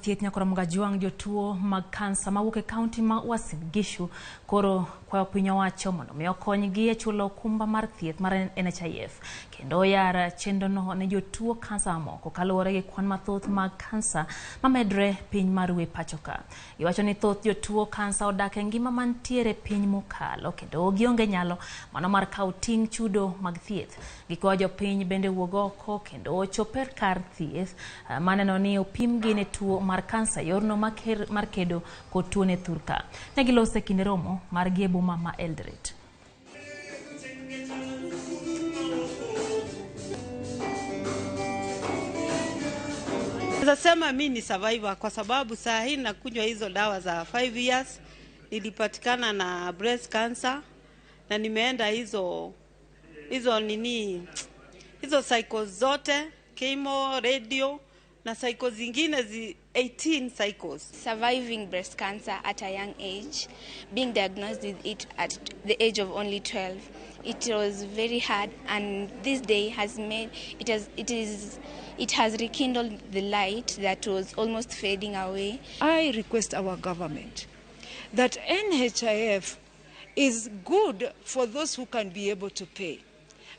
thieth nyako Ramogi juang jotuo mag kansa mawuok e kaunti ma Uasin Gishu koro kwayo piny owacho mondo mi okonygi e chulo okumba mar thieth mar NHIF kendo yara chendono ne jotuo kansa mamoko kaluwore gi kwan mathoth mag kansa mamedre piny mar we pachoka. Iwacho ni thoth jotuo kansa odak e ngima mantiere piny mokalo kendo gionge nyalo mano mar kawo ting' chudo mag thieth. Gikwayo jopiny bende wuog oko kendo choper kar thieth maneno ni opimgi ne tuo mar kansa yorno mar kedo kod tuo ne thurka. Ne gilose kinde romo mar gi e boma ma Eldoret. Nasema mimi ni survivor kwa sababu saa hii nakunywa hizo dawa za 5 years. Nilipatikana na breast cancer na nimeenda hizo cycles zote, chemo, radio na cycles zingine 18 cycles. Surviving breast cancer at a young age, being diagnosed with it at the age of only 12. It was very hard, and this day has made it has rekindled the light that was almost fading away. I request our government that NHIF is good for those who can be able to pay,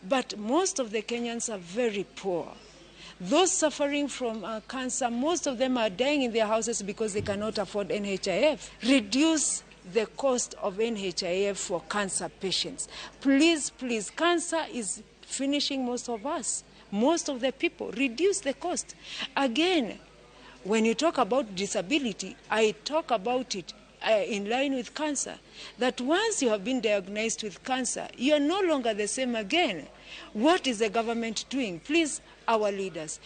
but most of the Kenyans are very poor. Those suffering from cancer, most of them are dying in their houses because they cannot afford NHIF. Reduce the cost of NHIF for cancer patients. Please, please, cancer is finishing most of us, most of the people. Reduce the cost. Again, when you talk about disability, I talk about it in line with cancer, that once you have been diagnosed with cancer, you are no longer the same again. What is the government doing? Please, our leaders.